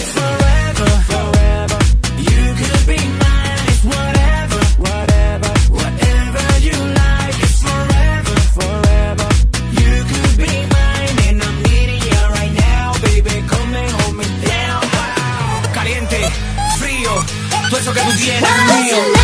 It's forever, forever. You could be mine. It's whatever, whatever, whatever you like. It's forever, forever. You could be mine, and I'm needing you right now, baby. Come and hold me down. Caliente, frío, todo eso que tú tienes es mío.